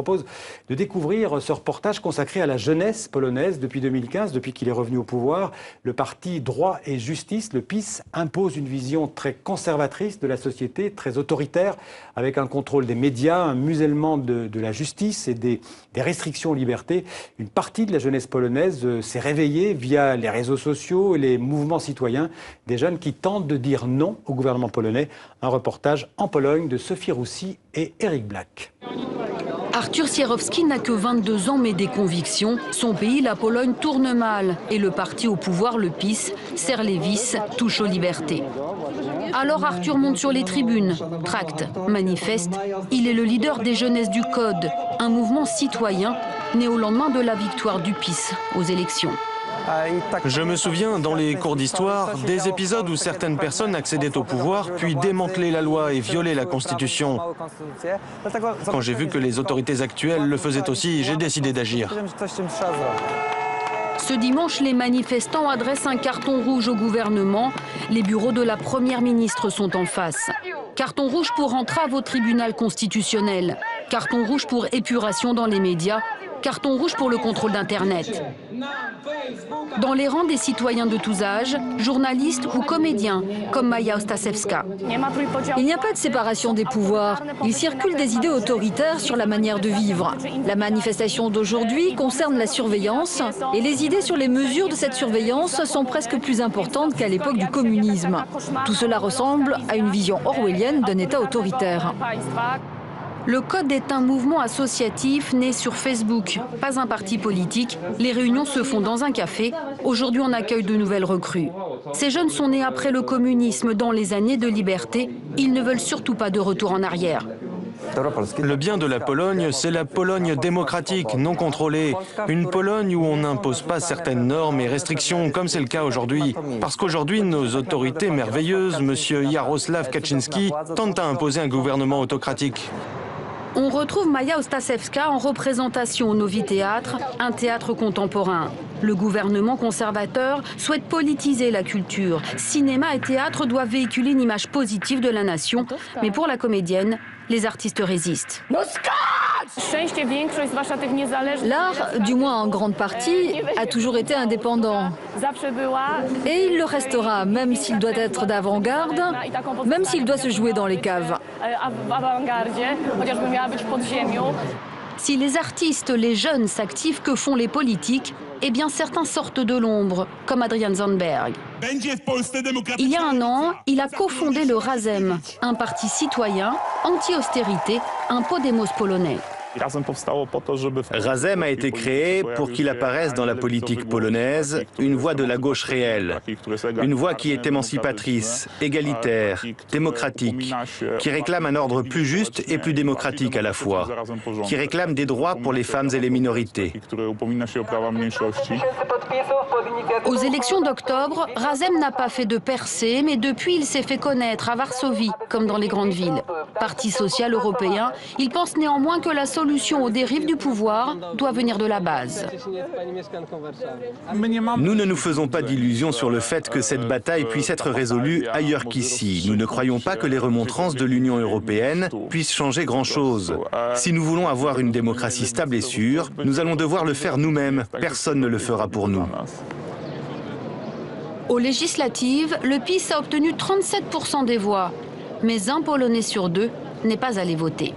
propose de découvrir ce reportage consacré à la jeunesse polonaise depuis 2015, depuis qu'il est revenu au pouvoir. Le parti Droit et Justice, le PiS, impose une vision très conservatrice de la société, très autoritaire, avec un contrôle des médias, un musellement de la justice et des restrictions aux libertés. Une partie de la jeunesse polonaise s'est réveillée via les réseaux sociaux et les mouvements citoyens, des jeunes qui tentent de dire non au gouvernement polonais. Un reportage en Pologne de Sophie Roussy et Eric Black. Artur Sierowski n'a que 22 ans mais des convictions. Son pays, la Pologne, tourne mal et le parti au pouvoir, le PiS, serre les vis, touche aux libertés. Alors Artur monte sur les tribunes, tracte, manifeste. Il est le leader des jeunesses du Code, un mouvement citoyen né au lendemain de la victoire du PiS aux élections. Je me souviens, dans les cours d'histoire, des épisodes où certaines personnes accédaient au pouvoir, puis démantelaient la loi et violaient la Constitution. Quand j'ai vu que les autorités actuelles le faisaient aussi, j'ai décidé d'agir. Ce dimanche, les manifestants adressent un carton rouge au gouvernement. Les bureaux de la première ministre sont en face. Carton rouge pour entrave au tribunal constitutionnel. Carton rouge pour épuration dans les médias. Carton rouge pour le contrôle d'Internet. Dans les rangs des citoyens de tous âges, journalistes ou comédiens, comme Maja Ostasewska. Il n'y a pas de séparation des pouvoirs. Il circule des idées autoritaires sur la manière de vivre. La manifestation d'aujourd'hui concerne la surveillance et les idées sur les mesures de cette surveillance sont presque plus importantes qu'à l'époque du communisme. Tout cela ressemble à une vision orwellienne d'un État autoritaire. Le Code est un mouvement associatif né sur Facebook, pas un parti politique. Les réunions se font dans un café. Aujourd'hui, on accueille de nouvelles recrues. Ces jeunes sont nés après le communisme, dans les années de liberté. Ils ne veulent surtout pas de retour en arrière. Le bien de la Pologne, c'est la Pologne démocratique, non contrôlée. Une Pologne où on n'impose pas certaines normes et restrictions, comme c'est le cas aujourd'hui. Parce qu'aujourd'hui, nos autorités merveilleuses, M. Jarosław Kaczyński, tentent à imposer un gouvernement autocratique. On retrouve Maja Ostasewska en représentation au Novi Théâtre, un théâtre contemporain. Le gouvernement conservateur souhaite politiser la culture. Cinéma et théâtre doivent véhiculer une image positive de la nation. Mais pour la comédienne, les artistes résistent. L'art, du moins en grande partie, a toujours été indépendant. Et il le restera, même s'il doit être d'avant-garde, même s'il doit se jouer dans les caves. Si les artistes, les jeunes s'activent, que font les politiques? Eh bien, certains sortent de l'ombre, comme Adrian Zandberg. Il y a un an, il a cofondé le Razem, un parti citoyen, anti-austérité, un Podemos polonais. Razem a été créé pour qu'il apparaisse dans la politique polonaise une voix de la gauche réelle, une voix qui est émancipatrice, égalitaire, démocratique, qui réclame un ordre plus juste et plus démocratique à la fois, qui réclame des droits pour les femmes et les minorités. Aux élections d'octobre, Razem n'a pas fait de percée, mais depuis il s'est fait connaître à Varsovie, comme dans les grandes villes. Parti social européen, il pense néanmoins que la solution aux dérives du pouvoir doit venir de la base. Nous ne nous faisons pas d'illusions sur le fait que cette bataille puisse être résolue ailleurs qu'ici. Nous ne croyons pas que les remontrances de l'Union européenne puissent changer grand-chose. Si nous voulons avoir une démocratie stable et sûre, nous allons devoir le faire nous-mêmes. Personne ne le fera pour nous. Aux législatives, le PiS a obtenu 37% des voix. Mais un Polonais sur deux n'est pas allé voter.